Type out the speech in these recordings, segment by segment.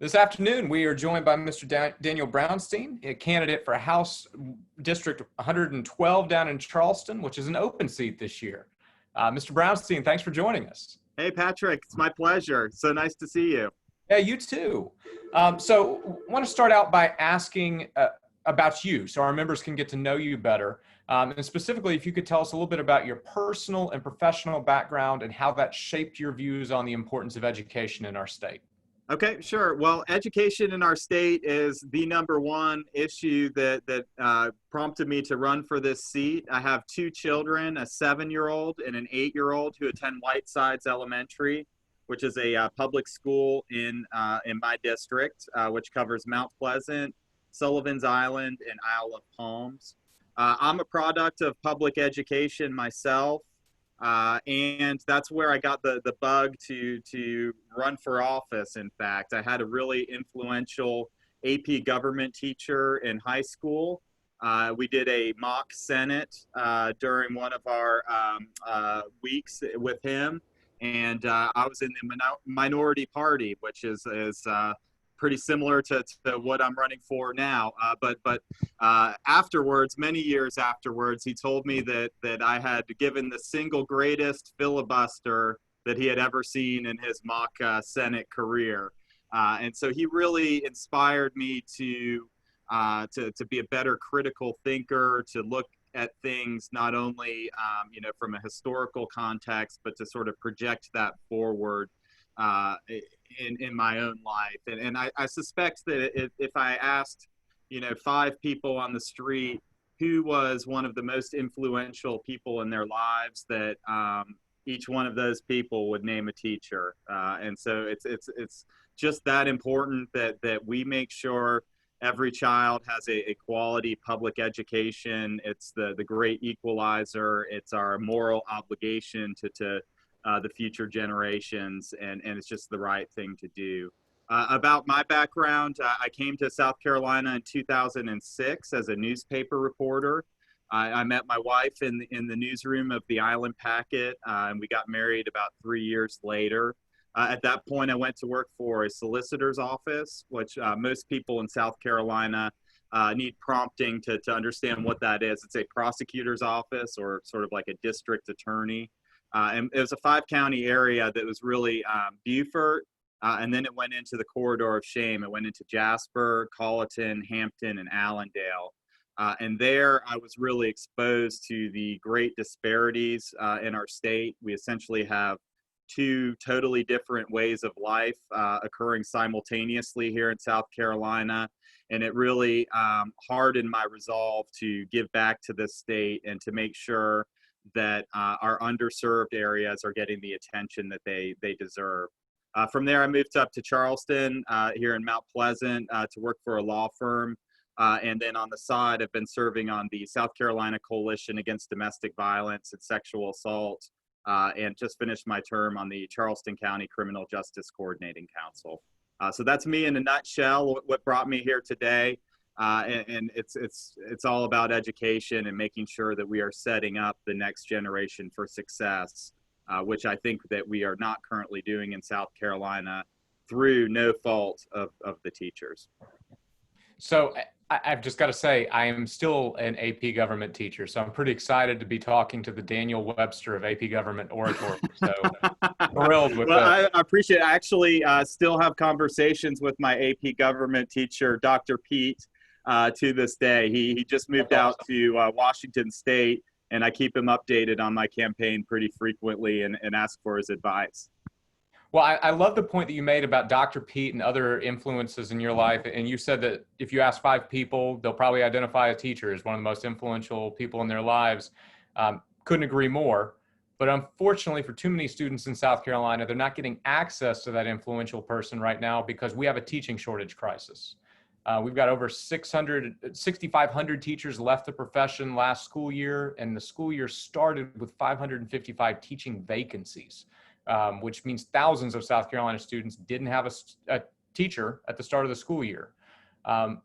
This afternoon, we are joined by Mr. Daniel Brownstein, a candidate for House District 112 down in Charleston, which is an open seat this year. Mr. Brownstein, thanks for joining us. Hey, Patrick, it's my pleasure. So nice to see you. Yeah, you too. So I want to start out by asking about you so our members can get to know you better. And specifically, if you could tell us a little bit about your personal and professional background and how that shaped your views on the importance of education in our state. Okay, sure. Well, education in our state is the #1 issue that prompted me to run for this seat. I have two children, a 7-year-old and an 8-year-old who attend Whitesides Elementary, which is a public school in my district, which covers Mount Pleasant, Sullivan's Island, and Isle of Palms. I'm a product of public education myself. And that's where I got the bug to run for office. In fact, I had a really influential AP government teacher in high school. We did a mock Senate during one of our weeks with him. And I was in the minority party, which is pretty similar to what I'm running for now. But afterwards, many years afterwards, he told me that I had given the single greatest filibuster that he had ever seen in his mock Senate career. And so he really inspired me to be a better critical thinker, to look at things not only from a historical context, but to sort of project that forward in my own life. And I suspect that if I asked, 5 people on the street who was one of the most influential people in their lives, that each one of those people would name a teacher. And so it's just that important that we make sure every child has a quality public education. It's the great equalizer. It's our moral obligation to the future generations, and it's just the right thing to do. About my background, I came to South Carolina in 2006 as a newspaper reporter. I met my wife in the newsroom of the Island Packet, and we got married about 3 years later. At that point, I went to work for a solicitor's office, which most people in South Carolina need prompting to understand what that is. It's a prosecutor's office, or sort of like a district attorney. And it was a 5-county area that was really Beaufort, and then it went into the corridor of shame. It went into Jasper, Colleton, Hampton, and Allendale. And there I was really exposed to the great disparities in our state. We essentially have 2 totally different ways of life occurring simultaneously here in South Carolina. And it really hardened my resolve to give back to this state and to make sure that our underserved areas are getting the attention that they deserve. From there, I moved up to Charleston here in Mount Pleasant to work for a law firm. And then on the side, I've been serving on the South Carolina Coalition Against Domestic Violence and Sexual Assault, and just finished my term on the Charleston County Criminal Justice Coordinating Council. So that's me in a nutshell, what brought me here today. And it's all about education and making sure that we are setting up the next generation for success, which I think that we are not currently doing in South Carolina through no fault of the teachers. So I've just got to say, I am still an AP government teacher, so I'm pretty excited to be talking to the Daniel Webster of AP government oratory. So thrilled with that. I appreciate it. I actually still have conversations with my AP government teacher, Dr. Pete, to this day. He just moved out to Washington State, and I keep him updated on my campaign pretty frequently and ask for his advice. Well, I love the point that you made about Dr. Pete and other influences in your life. And you said that if you ask 5 people, they'll probably identify a teacher as one of the most influential people in their lives. Couldn't agree more. But unfortunately, for too many students in South Carolina, they're not getting access to that influential person right now because we have a teaching shortage crisis. We've got over 6,500 teachers left the profession last school year, and the school year started with 555 teaching vacancies. Which means thousands of South Carolina students didn't have a teacher at the start of the school year.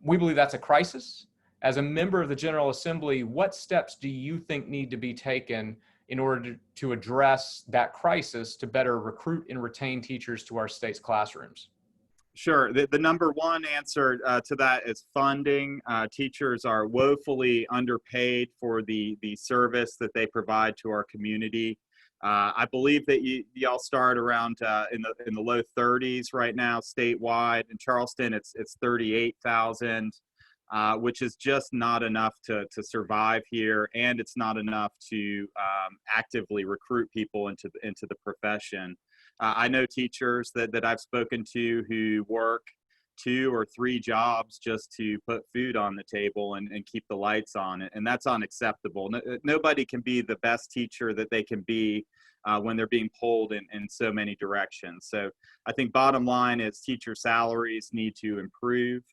We believe that's a crisis. As a member of the General Assembly, what steps do you think need to be taken in order to address that crisis to better recruit and retain teachers to our state's classrooms? Sure. The number one answer to that is funding. Teachers are woefully underpaid for the service that they provide to our community. I believe that y'all start around in the low 30s right now statewide. In Charleston, it's 38,000, which is just not enough to survive here, and it's not enough to actively recruit people into the profession. I know teachers that I've spoken to who work 2 or 3 jobs just to put food on the table and keep the lights on, and that's unacceptable. Nobody can be the best teacher that they can be when they're being pulled in so many directions. So I think bottom line is teacher salaries need to improve.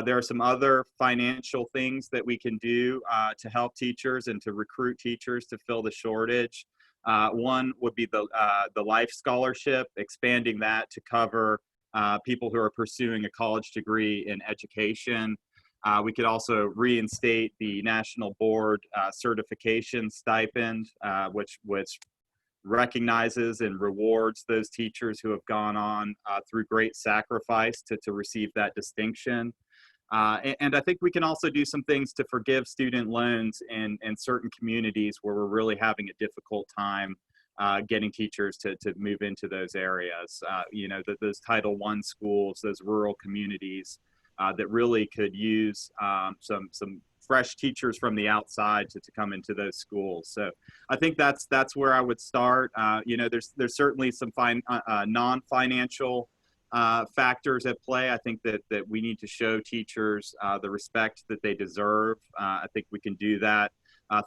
There are some other financial things that we can do to help teachers and to recruit teachers to fill the shortage. One would be the Life Scholarship, expanding that to cover people who are pursuing a college degree in education. We could also reinstate the National Board Certification Stipend, which recognizes and rewards those teachers who have gone on through great sacrifice to receive that distinction. And I think we can also do some things to forgive student loans in certain communities where we're really having a difficult time getting teachers to move into those areas. Those Title I schools, those rural communities that really could use some fresh teachers from the outside to come into those schools. So I think that's where I would start. There's certainly some non-financial factors at play. I think that we need to show teachers the respect that they deserve. I think we can do that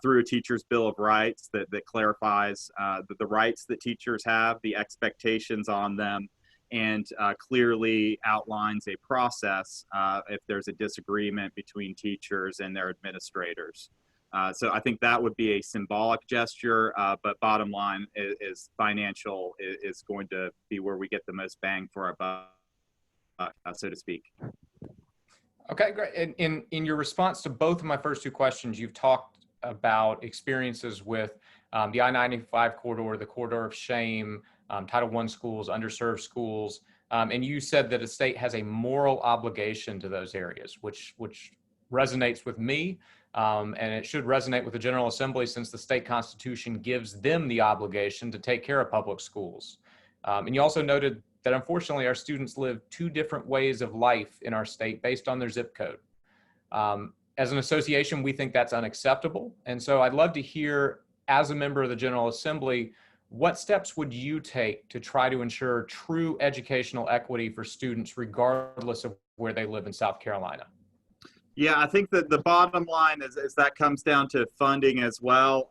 through a Teacher's Bill of Rights that clarifies the rights that teachers have, the expectations on them, and clearly outlines a process if there's a disagreement between teachers and their administrators. So I think that would be a symbolic gesture, but bottom line is financial is going to be where we get the most bang for our buck, so to speak. Okay, great. In your response to both of my first 2 questions, you've talked about experiences with the I-95 corridor, the corridor of shame, Title I schools, underserved schools, and you said that a state has a moral obligation to those areas, which resonates with me. And it should resonate with the General Assembly, since the state constitution gives them the obligation to take care of public schools. And you also noted that unfortunately our students live 2 different ways of life in our state based on their zip code. As an association, we think that's unacceptable. And so I'd love to hear, as a member of the General Assembly, what steps would you take to try to ensure true educational equity for students regardless of where they live in South Carolina? Yeah, I think that the bottom line is that comes down to funding as well.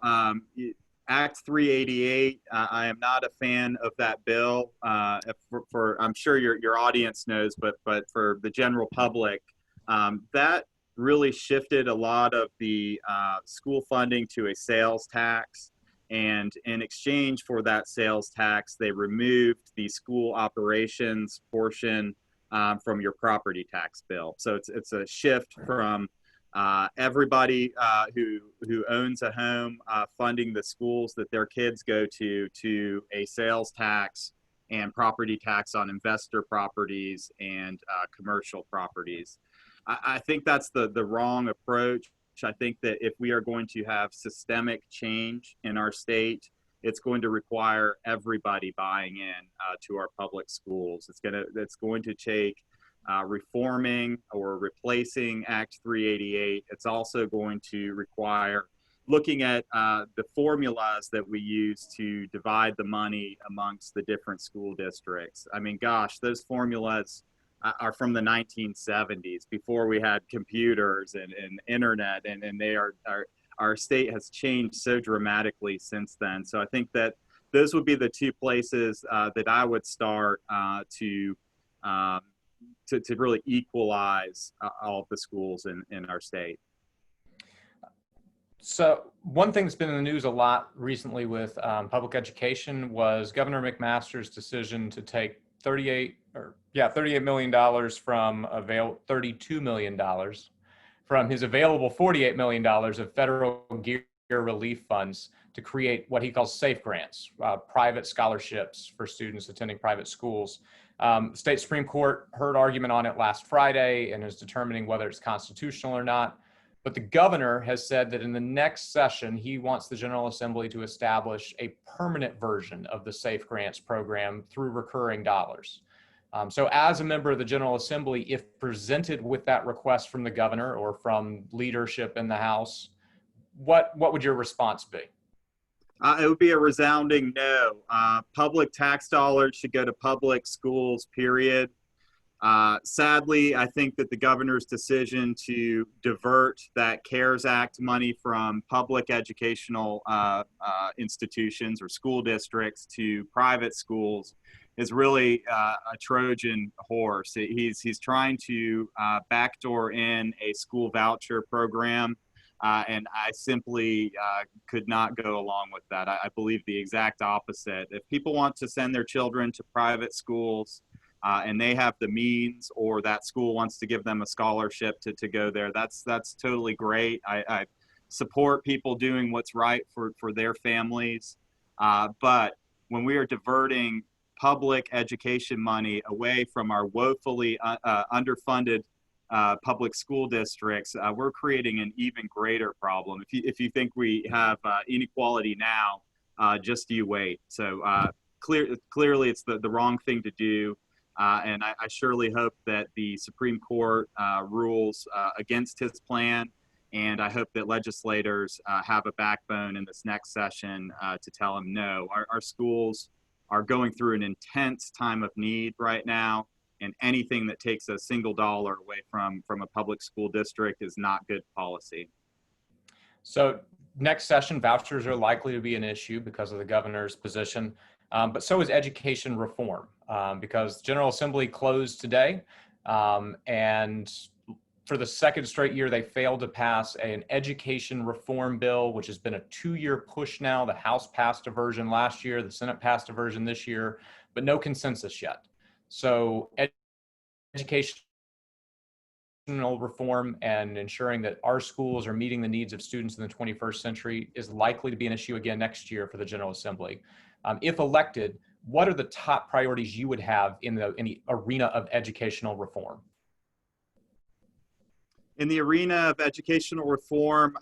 Act 388, I am not a fan of that bill. I'm sure your audience knows, but for the general public, that really shifted a lot of the school funding to a sales tax. And in exchange for that sales tax, they removed the school operations portion from your property tax bill. So it's a shift from everybody who owns a home funding the schools that their kids go to a sales tax and property tax on investor properties and commercial properties. I think that's the wrong approach. I think that if we are going to have systemic change in our state, it's going to require everybody buying in to our public schools. It's going to take reforming or replacing Act 388. It's also going to require looking at the formulas that we use to divide the money amongst the different school districts. I mean, gosh, those formulas are from the 1970s, before we had computers and internet, and they our state has changed so dramatically since then. So I think that those would be the 2 places that I would start to really equalize all of the schools in our state. So one thing that's been in the news a lot recently with public education was Governor McMaster's decision to take $38 million from $32 million from his available $48 million of federal gear relief funds to create what he calls safe grants, private scholarships for students attending private schools. State Supreme Court heard argument on it last Friday and is determining whether it's constitutional or not. But the governor has said that in the next session, he wants the General Assembly to establish a permanent version of the Safe Grants program through recurring dollars. So as a member of the General Assembly, if presented with that request from the governor or from leadership in the House, what would your response be? It would be a resounding no. Public tax dollars should go to public schools, period. Sadly, I think that the governor's decision to divert that CARES Act money from public educational institutions or school districts to private schools is really a Trojan horse. He's trying to backdoor in a school voucher program. And I simply could not go along with that. I believe the exact opposite. If people want to send their children to private schools and they have the means, or that school wants to give them a scholarship to go there, that's totally great. I support people doing what's right for their families. But when we are diverting public education money away from our woefully underfunded public school districts, we're creating an even greater problem. If you think we have inequality now, just you wait. So clearly it's the wrong thing to do. And I surely hope that the Supreme Court rules against his plan. And I hope that legislators have a backbone in this next session to tell him no. Our schools are going through an intense time of need right now. And anything that takes a single dollar away from a public school district is not good policy. So next session, vouchers are likely to be an issue because of the governor's position, but so is education reform, because General Assembly closed today, and for the second straight year, they failed to pass an education reform bill, which has been a 2-year push now. The House passed a version last year, the Senate passed a version this year, but no consensus yet. So educational reform and ensuring that our schools are meeting the needs of students in the 21st century is likely to be an issue again next year for the General Assembly. If elected, what are the top priorities you would have in the arena of educational reform? In the arena of educational reform,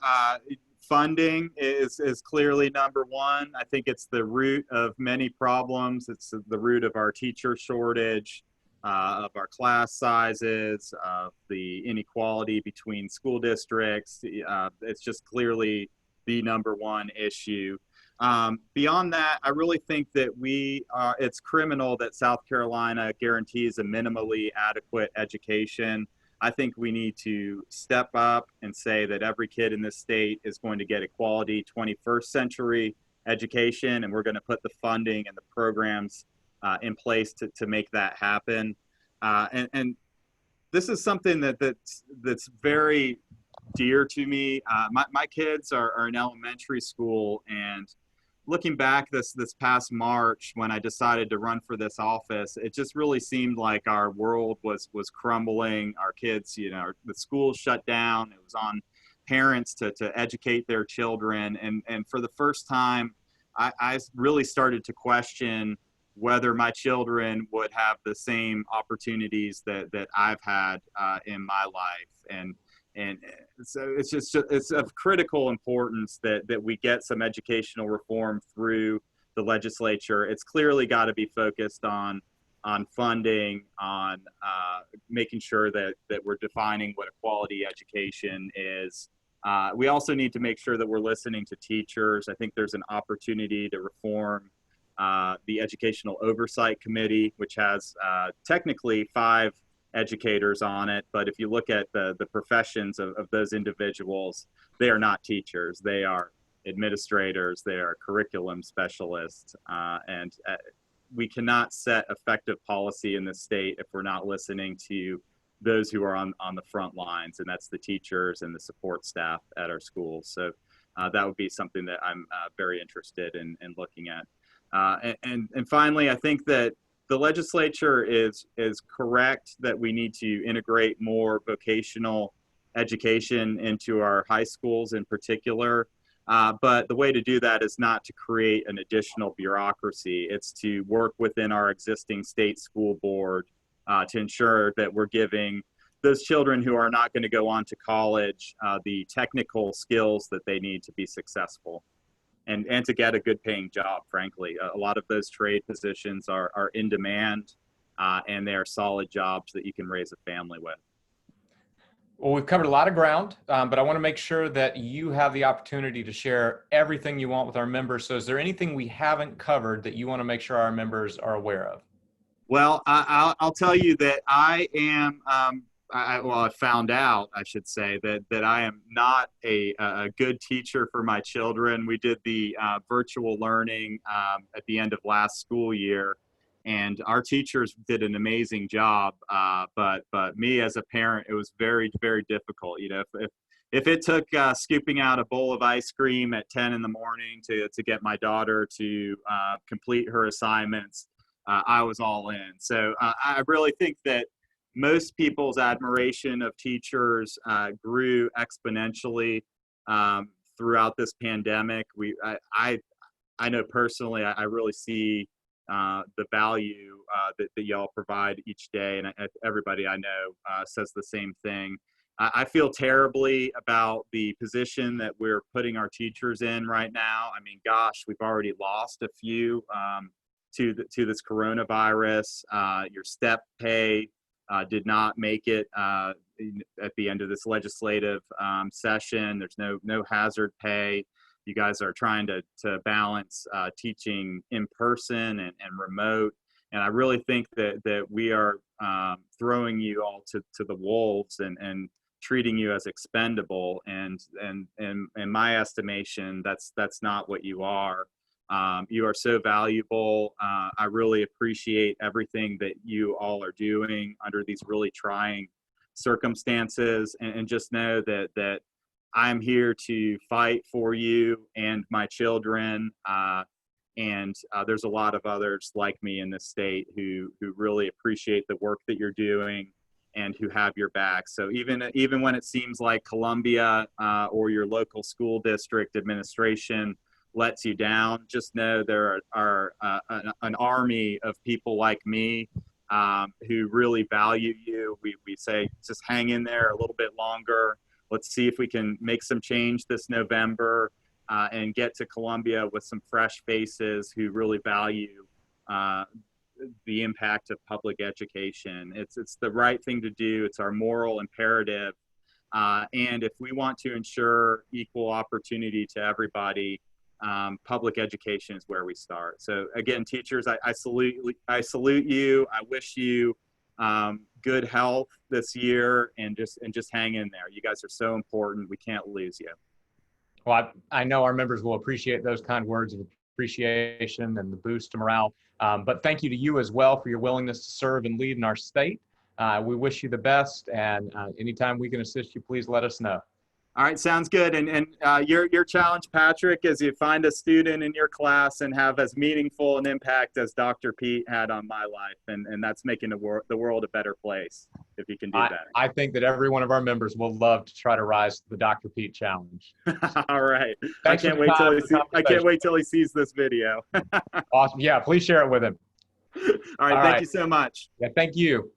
funding is clearly number one. I think it's the root of many problems. It's the root of our teacher shortage, of our class sizes, of the inequality between school districts. It's just clearly the number one issue. Beyond that, I really think that it's criminal that South Carolina guarantees a minimally adequate education. I think we need to step up and say that every kid in this state is going to get a quality 21st century education, and we're going to put the funding and the programs in place to make that happen. And this is something that's very dear to me. My kids are in elementary school, and looking back this past March when I decided to run for this office, it just really seemed like our world was crumbling. Our kids, the schools shut down. It was on parents to educate their children. And for the first time, I really started to question whether my children would have the same opportunities that I've had in my life. And so it's of critical importance that we get some educational reform through the legislature. It's clearly got to be focused on funding, on making sure that we're defining what a quality education is. We also need to make sure that we're listening to teachers. I think there's an opportunity to reform the Educational Oversight Committee, which has technically 5 educators on it, but if you look at the professions of those individuals, they are not teachers. They are administrators, they are curriculum specialists, and we cannot set effective policy in the state if we're not listening to those who are on the front lines, and that's the teachers and the support staff at our schools. So that would be something that I'm very interested in looking at. And finally, I think that the legislature is correct that we need to integrate more vocational education into our high schools in particular. But the way to do that is not to create an additional bureaucracy. It's to work within our existing state school board to ensure that we're giving those children who are not going to go on to college the technical skills that they need to be successful and to get a good paying job, frankly. A lot of those trade positions are in demand and they are solid jobs that you can raise a family with. Well, we've covered a lot of ground, but I want to make sure that you have the opportunity to share everything you want with our members. So is there anything we haven't covered that you want to make sure our members are aware of? Well, I'll tell you that I am, I found out, I should say, that I am not a good teacher for my children. We did the virtual learning at the end of last school year, and our teachers did an amazing job. But me as a parent, it was very, very difficult. You know, if it took scooping out a bowl of ice cream at 10 in the morning to get my daughter to complete her assignments, I was all in. So I really think that most people's admiration of teachers grew exponentially throughout this pandemic. I know personally, I really see the value that y'all provide each day, and everybody I know says the same thing. I feel terribly about the position that we're putting our teachers in right now. I mean, gosh, we've already lost a few to this coronavirus. Your step pay did not make it at the end of this legislative session. There's no hazard pay. You guys are trying to balance teaching in person and remote. And I really think that we are throwing you all to the wolves and treating you as expendable. And in my estimation, that's not what you are. You are so valuable. I really appreciate everything that you all are doing under these really trying circumstances, and just know that I'm here to fight for you and my children. And there's a lot of others like me in this state who really appreciate the work that you're doing and who have your back. So even when it seems like Columbia or your local school district administration lets you down, just know there are an army of people like me who really value you. We say, just hang in there a little bit longer. Let's see if we can make some change this November and get to Columbia with some fresh faces who really value the impact of public education. It's the right thing to do. It's our moral imperative. And if we want to ensure equal opportunity to everybody, public education is where we start. So again, teachers, I salute you. I wish you good health this year, and just hang in there. You guys are so important. We can't lose you. Well, I know our members will appreciate those kind words of appreciation and the boost to morale. But thank you to you as well for your willingness to serve and lead in our state. We wish you the best, and anytime we can assist you, please let us know. All right, sounds good. And your challenge, Patrick, is you find a student in your class and have as meaningful an impact as Dr. Pete had on my life, and that's making the world a better place if you can do that. I think that every one of our members will love to try to rise to the Dr. Pete challenge. All right. Thanks I can't wait till he sees this video. Awesome. Yeah, please share it with him. All right. Thank you so much. Yeah, thank you.